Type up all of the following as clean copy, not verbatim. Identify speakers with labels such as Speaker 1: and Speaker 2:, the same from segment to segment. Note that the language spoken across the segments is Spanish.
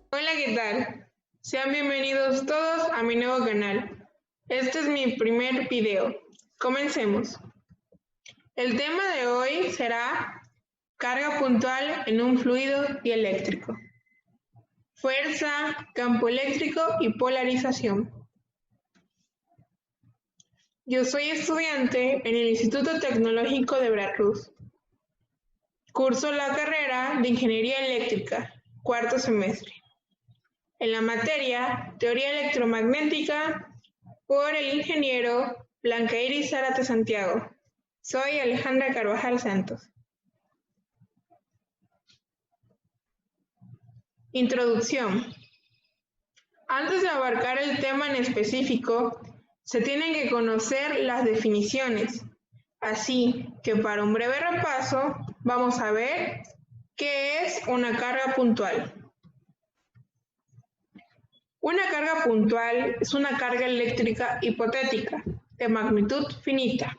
Speaker 1: Hola, ¿qué tal? Sean bienvenidos todos a mi nuevo canal. Este es mi primer video. Comencemos. El tema de hoy será carga puntual en un fluido dieléctrico. Fuerza, campo eléctrico y polarización. Yo soy estudiante en el Instituto Tecnológico de Veracruz. Curso la carrera de Ingeniería Eléctrica, cuarto semestre. En la materia Teoría Electromagnética por el ingeniero Blanca Iris Zárate Santiago. Soy Alejandra Carvajal Santos. Introducción. Antes de abarcar el tema en específico, se tienen que conocer las definiciones. Así que para un breve repaso, vamos a ver qué es una carga puntual. Una carga puntual es una carga eléctrica hipotética, de magnitud finita,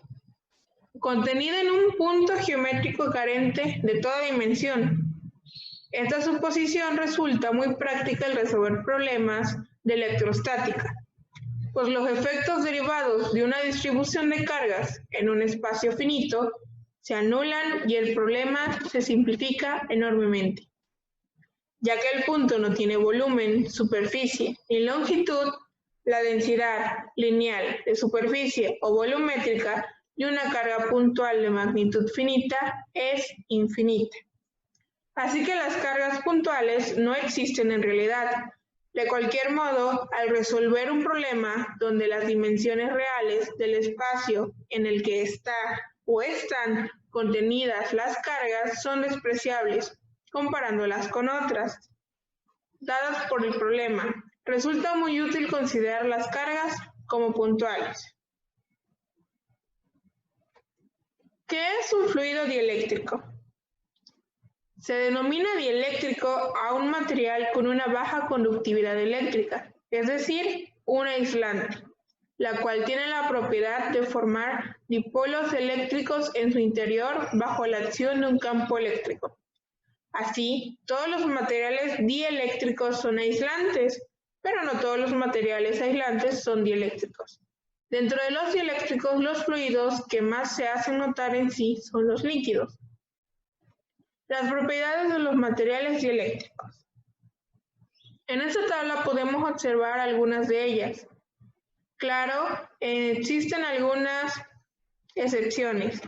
Speaker 1: contenida en un punto geométrico carente de toda dimensión. Esta suposición resulta muy práctica al resolver problemas de electrostática, pues los efectos derivados de una distribución de cargas en un espacio finito se anulan y el problema se simplifica enormemente. Ya que el punto no tiene volumen, superficie ni longitud, la densidad lineal de superficie o volumétrica de una carga puntual de magnitud finita es infinita. Así que las cargas puntuales no existen en realidad. De cualquier modo, al resolver un problema donde las dimensiones reales del espacio en el que está o están contenidas las cargas son despreciables, comparándolas con otras dadas por el problema, resulta muy útil considerar las cargas como puntuales. ¿Qué es un fluido dieléctrico? Se denomina dieléctrico a un material con una baja conductividad eléctrica, es decir, un aislante, la cual tiene la propiedad de formar dipolos eléctricos en su interior bajo la acción de un campo eléctrico. Así, todos los materiales dieléctricos son aislantes, pero no todos los materiales aislantes son dieléctricos. Dentro de los dieléctricos, los fluidos que más se hacen notar en sí son los líquidos. Las propiedades de los materiales dieléctricos. En esta tabla podemos observar algunas de ellas. Claro, existen algunas excepciones.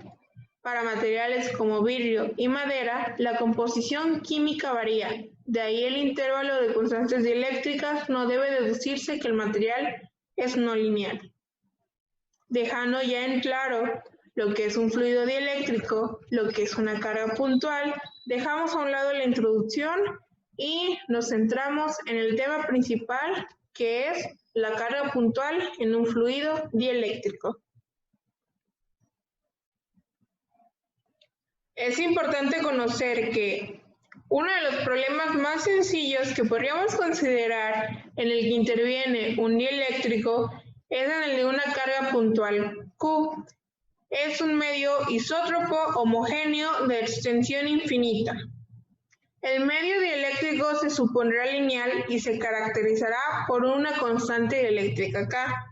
Speaker 1: Para materiales como vidrio y madera, la composición química varía. De ahí el intervalo de constantes dieléctricas no debe deducirse que el material es no lineal. Dejando ya en claro lo que es un fluido dieléctrico, lo que es una carga puntual, dejamos a un lado la introducción y nos centramos en el tema principal, que es la carga puntual en un fluido dieléctrico. Es importante conocer que uno de los problemas más sencillos que podríamos considerar en el que interviene un dieléctrico es en el de una carga puntual Q. Es un medio isótropo homogéneo de extensión infinita. El medio dieléctrico se supondrá lineal y se caracterizará por una constante dieléctrica K.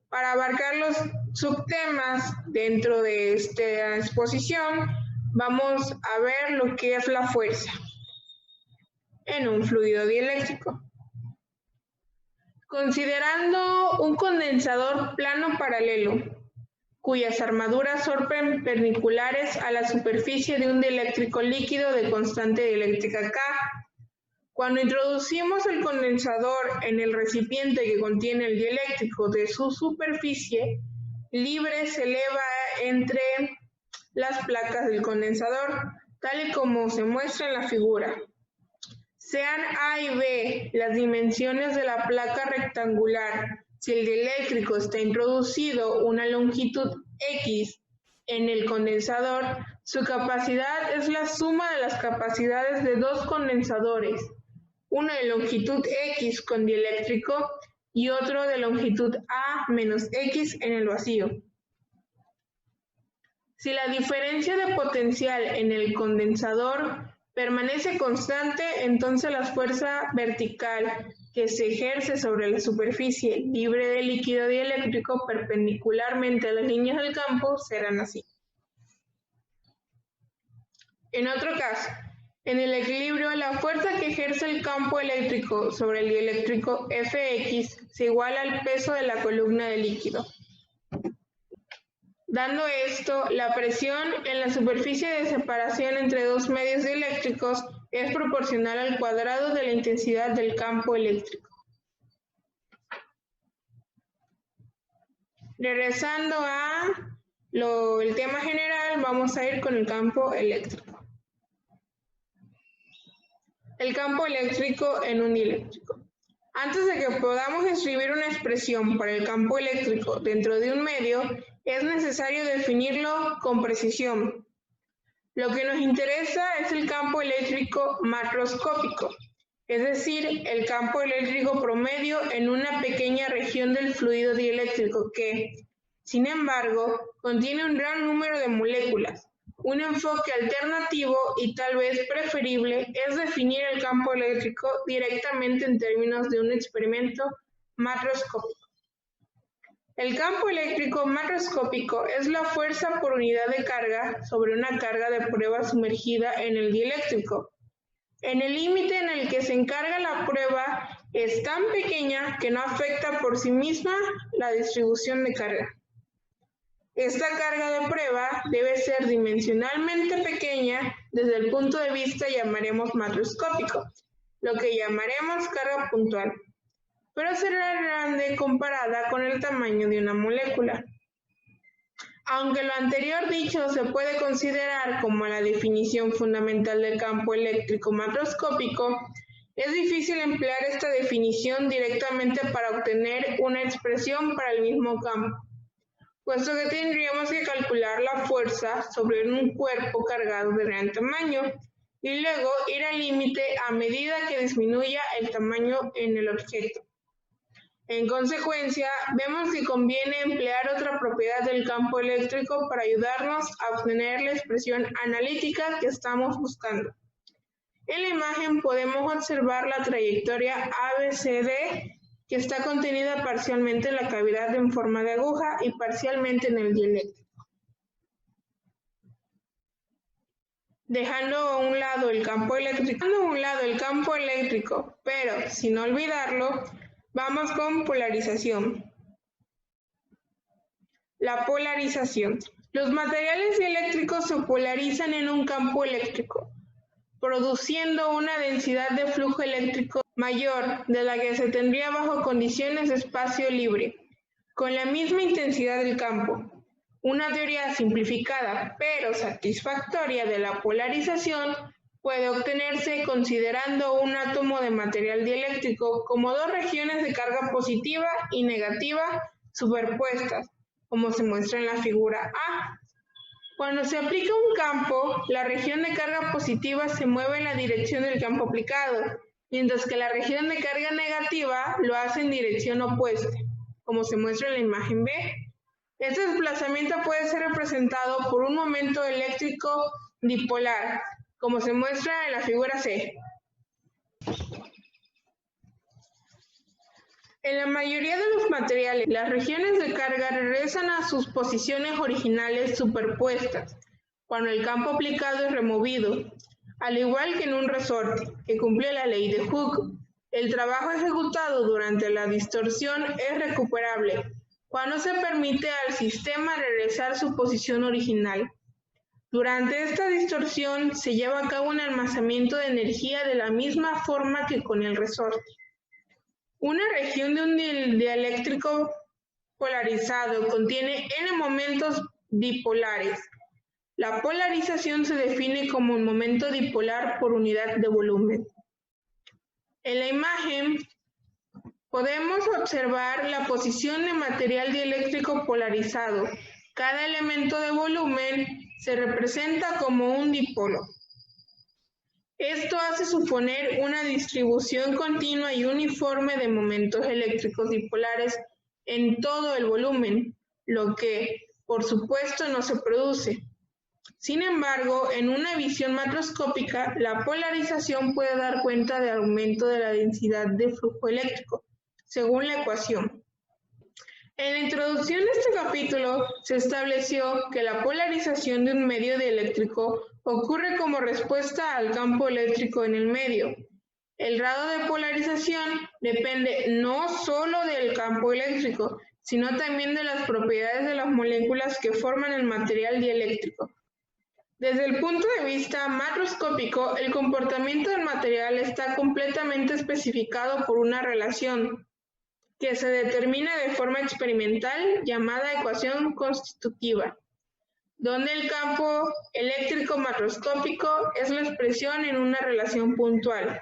Speaker 1: Para abarcar los subtemas dentro de esta exposición, vamos a ver lo que es la fuerza en un fluido dieléctrico. Considerando un condensador plano paralelo, cuyas armaduras son perpendiculares a la superficie de un dieléctrico líquido de constante dieléctrica K, cuando introducimos el condensador en el recipiente que contiene el dieléctrico de su superficie libre se eleva entre las placas del condensador, tal y como se muestra en la figura. Sean A y B las dimensiones de la placa rectangular, si el dieléctrico está introducido una longitud X en el condensador, su capacidad es la suma de las capacidades de dos condensadores, uno de longitud X con dieléctrico y otro de longitud A menos X en el vacío. Si la diferencia de potencial en el condensador permanece constante, entonces la fuerza vertical que se ejerce sobre la superficie libre de líquido dieléctrico perpendicularmente a las líneas del campo serán así. En otro caso, en el equilibrio, la fuerza que ejerce el campo eléctrico sobre el dieléctrico Fx se iguala al peso de la columna de líquido. Dando esto, la presión en la superficie de separación entre dos medios dieléctricos es proporcional al cuadrado de la intensidad del campo eléctrico. Regresando el tema general, vamos a ir con el campo eléctrico. El campo eléctrico en un dieléctrico. Antes de que podamos escribir una expresión para el campo eléctrico dentro de un medio, es necesario definirlo con precisión. Lo que nos interesa es el campo eléctrico macroscópico, es decir, el campo eléctrico promedio en una pequeña región del fluido dieléctrico que, sin embargo, contiene un gran número de moléculas. Un enfoque alternativo y tal vez preferible es definir el campo eléctrico directamente en términos de un experimento macroscópico. El campo eléctrico macroscópico es la fuerza por unidad de carga sobre una carga de prueba sumergida en el dieléctrico. En el límite en el que se encarga la prueba es tan pequeña que no afecta por sí misma la distribución de carga. Esta carga de prueba debe ser dimensionalmente pequeña desde el punto de vista llamaremos macroscópico, lo que llamaremos carga puntual, pero será grande comparada con el tamaño de una molécula. Aunque lo anterior dicho se puede considerar como la definición fundamental del campo eléctrico macroscópico, es difícil emplear esta definición directamente para obtener una expresión para el mismo campo, puesto que tendríamos que calcular la fuerza sobre un cuerpo cargado de gran tamaño y luego ir al límite a medida que disminuya el tamaño en el objeto. En consecuencia, vemos que conviene emplear otra propiedad del campo eléctrico para ayudarnos a obtener la expresión analítica que estamos buscando. En la imagen podemos observar la trayectoria ABCD que está contenida parcialmente en la cavidad en forma de aguja y parcialmente en el dieléctrico. Dejando a un lado el campo eléctrico, pero sin olvidarlo, vamos con polarización. La polarización. Los materiales dieléctricos se polarizan en un campo eléctrico, produciendo una densidad de flujo eléctrico mayor de la que se tendría bajo condiciones de espacio libre, con la misma intensidad del campo. Una teoría simplificada pero satisfactoria de la polarización puede obtenerse considerando un átomo de material dieléctrico como dos regiones de carga positiva y negativa superpuestas, como se muestra en la figura A. Cuando se aplica un campo, la región de carga positiva se mueve en la dirección del campo aplicado, mientras que la región de carga negativa lo hace en dirección opuesta, como se muestra en la imagen B. Este desplazamiento puede ser representado por un momento eléctrico dipolar, como se muestra en la figura C. En la mayoría de los materiales, las regiones de carga regresan a sus posiciones originales superpuestas cuando el campo aplicado es removido. Al igual que en un resorte, que cumple la ley de Hooke, el trabajo ejecutado durante la distorsión es recuperable cuando se permite al sistema regresar a su posición original. Durante esta distorsión se lleva a cabo un almacenamiento de energía de la misma forma que con el resorte. Una región de un dieléctrico polarizado contiene n momentos dipolares. La polarización se define como un momento dipolar por unidad de volumen. En la imagen podemos observar la posición de material dieléctrico polarizado. Cada elemento de volumen se representa como un dipolo. Esto hace suponer una distribución continua y uniforme de momentos eléctricos dipolares en todo el volumen, lo que, por supuesto, no se produce. Sin embargo, en una visión macroscópica, la polarización puede dar cuenta de aumento de la densidad de flujo eléctrico, según la ecuación. En la introducción de este capítulo se estableció que la polarización de un medio dieléctrico ocurre como respuesta al campo eléctrico en el medio. El grado de polarización depende no solo del campo eléctrico, sino también de las propiedades de las moléculas que forman el material dieléctrico. Desde el punto de vista macroscópico, el comportamiento del material está completamente especificado por una relación que se determina de forma experimental llamada ecuación constitutiva, donde el campo eléctrico macroscópico es la expresión en una relación puntual.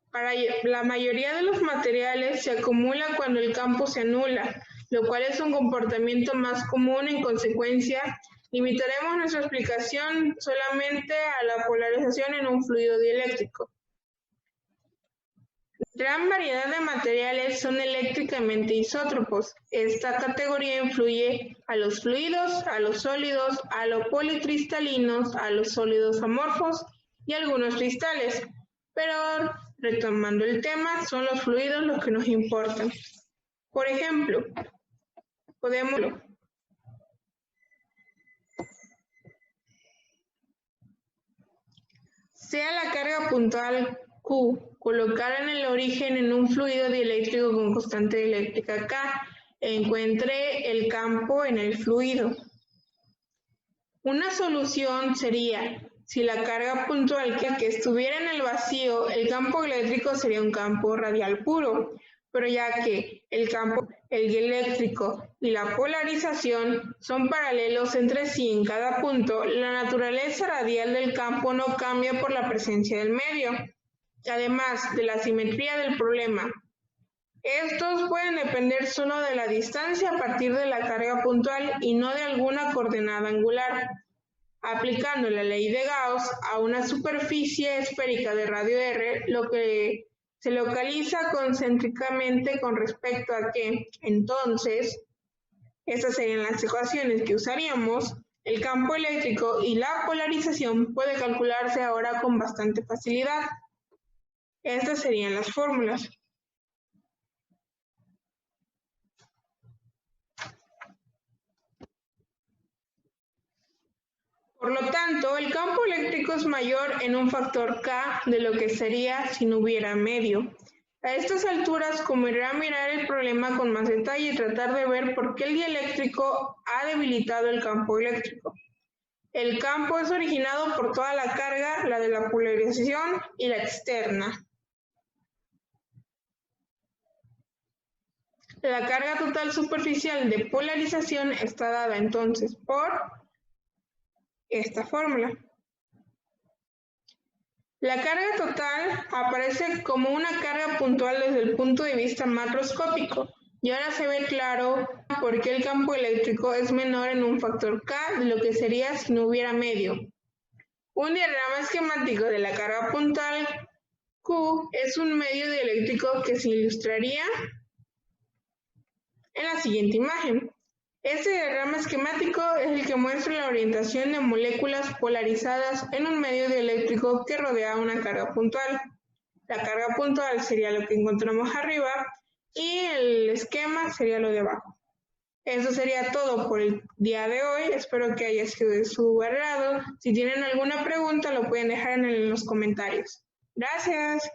Speaker 1: Para la mayoría de los materiales se acumula cuando el campo se anula, lo cual es un comportamiento más común. En consecuencia, limitaremos nuestra explicación solamente a la polarización en un fluido dieléctrico. Gran variedad de materiales son eléctricamente isótropos. Esta categoría incluye a los fluidos, a los sólidos, a los policristalinos, a los sólidos amorfos y algunos cristales. Pero, retomando el tema, son los fluidos los que nos importan. Por ejemplo, sea la carga puntual Q colocada en el origen en un fluido dieléctrico con constante eléctrica K, encuentre el campo en el fluido. Una solución sería, si la carga puntual que estuviera en el vacío, el campo eléctrico sería un campo radial puro, pero ya que el campo, el dieléctrico y la polarización son paralelos entre sí en cada punto, la naturaleza radial del campo no cambia por la presencia del medio. Además de la simetría del problema, estos pueden depender solo de la distancia a partir de la carga puntual y no de alguna coordenada angular. Aplicando la ley de Gauss a una superficie esférica de radio R, lo que se localiza concéntricamente con respecto a que, entonces, estas serían las ecuaciones que usaríamos. El campo eléctrico y la polarización puede calcularse ahora con bastante facilidad. Estas serían las fórmulas. Por lo tanto, el campo eléctrico es mayor en un factor K de lo que sería si no hubiera medio. A estas alturas convendrá a mirar el problema con más detalle y tratar de ver por qué el dieléctrico ha debilitado el campo eléctrico. El campo es originado por toda la carga, la de la polarización y la externa. La carga total superficial de polarización está dada entonces por esta fórmula. La carga total aparece como una carga puntual desde el punto de vista macroscópico y ahora se ve claro por qué el campo eléctrico es menor en un factor K de lo que sería si no hubiera medio. Un diagrama esquemático de la carga puntual Q es un medio dieléctrico que se ilustraría en la siguiente imagen. Este diagrama esquemático es el que muestra la orientación de moléculas polarizadas en un medio dieléctrico que rodea una carga puntual. La carga puntual sería lo que encontramos arriba y el esquema sería lo de abajo. Eso sería todo por el día de hoy. Espero que haya sido de su agrado. Si tienen alguna pregunta, lo pueden dejar en los comentarios. Gracias.